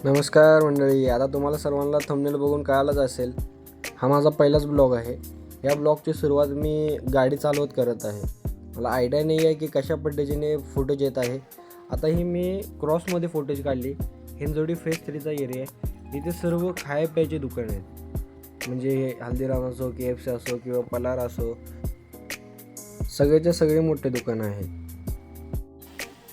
नमस्कार मंडळी. आता तुम्हाला सर्वांना थंबनेल बघून कळालंच असेल, हा माझा पहिलाच ब्लॉग आहे. या ब्लॉगची सुरुवात मी गाडी चालवत करत आहे. मला आयडिया नाही आहे की कशा पद्धतीने फुटेज येत आहे. आता ही मी क्रॉसमध्ये फुटेज काढली. हिंजवडी फेज 3चा एरिया आहे. इथे सर्व खाय प्यायचे दुकान आहेत, म्हणजे हल्दीराम असो, KFC असो किंवा पलार असो, सगळेच्या सगळे मोठे दुकानं आहेत.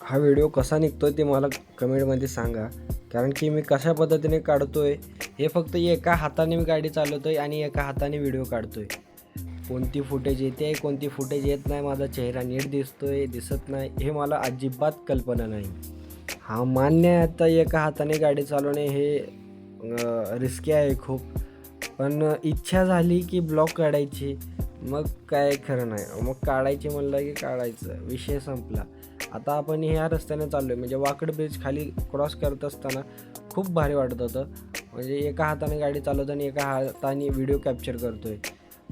हा व्हिडिओ कसा निघतो ते मला कमेंटमध्ये सांगा, कारण की मी कशा पद्धतीने काढतोय हे फक्त एका हाताने मी गाडी चालवतोय आणि एका हाताने व्हिडिओ काढतोय. कोणती फुटेज येते, कोणती फुटेज येत नाही, माझा चेहरा नीट दिसतोय दिसत नाही हे मला अजिबात कल्पना नाही. हा मान्य आहे, आता एका हाताने गाडी चालवणे हे रिस्की आहे खूप, पण इच्छा झाली की ब्लॉग काढायची, मग काय खरं नाही, मग काढायची म्हणलं की काढायचं, विषय संपला. आता आपण ह्या रस्त्याने चाललो आहे, म्हणजे वाकड ब्रिज खाली क्रॉस करत असताना खूप भारी वाटत होतं. म्हणजे एका हाताने गाडी चालवतो आणि एका हाताने व्हिडिओ कॅप्चर करतो आहे.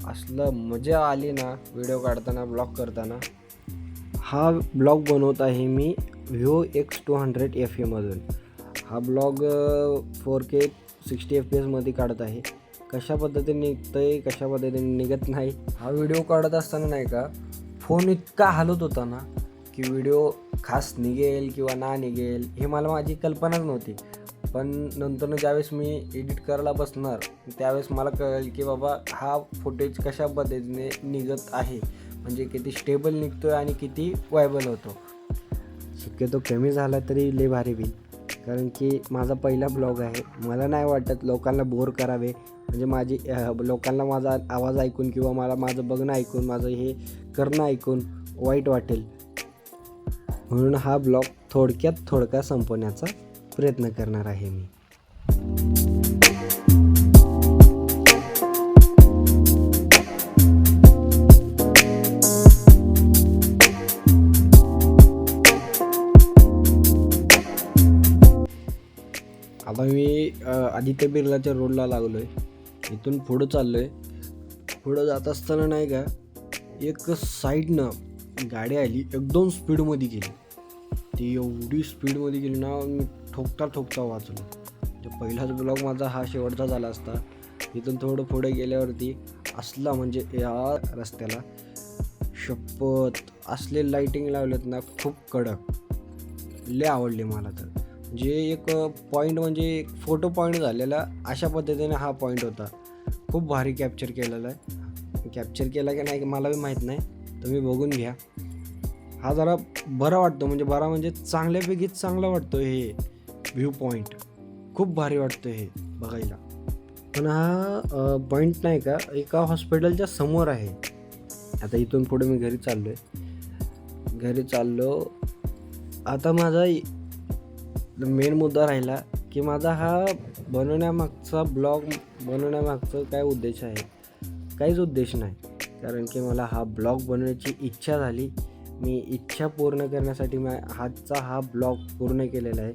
असलं मजा आली ना व्हिडिओ काढताना, ब्लॉग करताना. हा ब्लॉग बनवत आहे मी Vivo X200 FE मधून. हा ब्लॉग 4K 60 FPS काढत आहे. कशा पद्धतीने निघतं आहे, कशा पद्धतीने निघत नाही. हा व्हिडिओ काढत असताना नाही का, फोन इतका हलत होता ना की व्हिडिओ खास निघेल किंवा ना निघेल हे माझी कल्पनाच नव्हती. पण नंतर ज्यावेळेस मी एडिट करायला बसणार त्यावेळेस मला कळेल की बाबा हा फुटेज कशा पद्धतीने निघत आहे, म्हणजे किती स्टेबल निघतो आहे आणि किती वायबल होतो. शक्यतो कमी झाला तरी लय भारी होईल, कारण की माझा पहिला ब्लॉग आहे. मला नाही वाटत लोकांना बोर करावे, म्हणजे लोकांना माझा आवाज ऐकून किंवा माझं बघणं ऐकून, माझं हे करणं ऐकून वाईट वाटेल. म्हणून हा ब्लॉग थोडक्यात थोडका संपवण्याचा प्रयत्न करणार आहे मी. आता मी आदित्य बिर्लाच्या रोडला लागलो आहे. इथून पुढं चाललो आहे. पुढं जात असताना नाही का, एक साईडनं गाडी आली, एकदम स्पीडमध्ये गेली. ती एवढी स्पीडमध्ये गेली ना, मी ठोकता वाचलो. म्हणजे पहिलाच ब्लॉग माझा हा शेवटचा झाला असता. इथून थोडं पुढे गेल्यावरती असला, म्हणजे या रस्त्याला शपथ असले लाईटिंग लावलेत ना, खूप कडक, लय आवडले मला. तर म्हणजे एक पॉईंट, म्हणजे एक फोटो पॉईंट झालेला अशा पद्धतीने हा पॉईंट होता. खूप भारी कॅप्चर केलेला आहे. कॅप्चर केला की नाही मला बी माहीत नाही, तुम्ही बघून घ्या. हा जरा बरा वाटतो, म्हणजे चांगल्यापैकी चांगला वाटतो. हे व्ह्यू पॉईंट खूप भारी वाटतं हे बघायला. पण हा पॉईंट नाही का, एका हॉस्पिटलच्या समोर आहे. आता इथून पुढे मी घरी चाललो. आता माझा मेन मुद्दा राहिला की माझा हा ब्लॉग बनवण्यामागचा काय उद्देश आहे. काहीच उद्देश नाही, कारण की मला हा ब्लॉग बनवण्याची इच्छा झाली. मी इच्छा पूर्ण करण्यासाठी हा ब्लॉग पूर्ण केलेला आहे.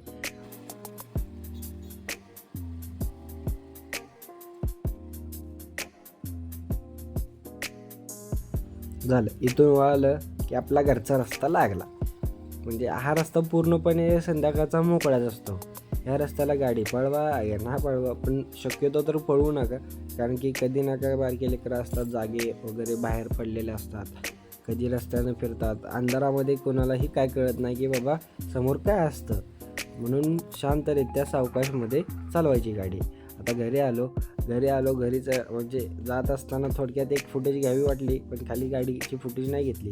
झालं, इथून वळालं की आपला घरचा रस्ता लागला. म्हणजे हा रस्ता पूर्णपणे संध्याकाळचा मोकळाच असतो. ह्या रस्त्याला गाडी पळवा या ना पळवा, पण शक्यतो तर पळवू नका, कारण की कधी ना काय बारके लेकरं असतात, जागे वगैरे बाहेर पडलेले असतात, कधी रस्त्यानं फिरतात. अंधारामध्ये कोणालाही काय कळत नाही की बाबा समोर काय असतं, म्हणून शांतरित्या सावकाशमध्ये चालवायची गाडी. आता घरी आलो. घरीच म्हणजे जात असताना थोडक्यात एक फुटेज घ्यावी वाटली, पण खाली गाडीची फुटेज नाही घेतली.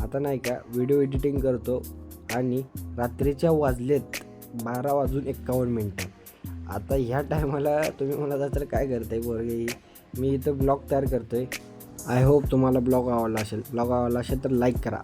आता नाही का व्हिडिओ एडिटिंग करतो आणि रात्रीच्या वाजलेत 12:51. आता ह्या टायमाला तुम्ही म्हणत असाल काय करताय पोरगे, मी इथं ब्लॉग तयार करतोय. आय होप तुम्हाला ब्लॉग आवडला असेल तर लाईक करा.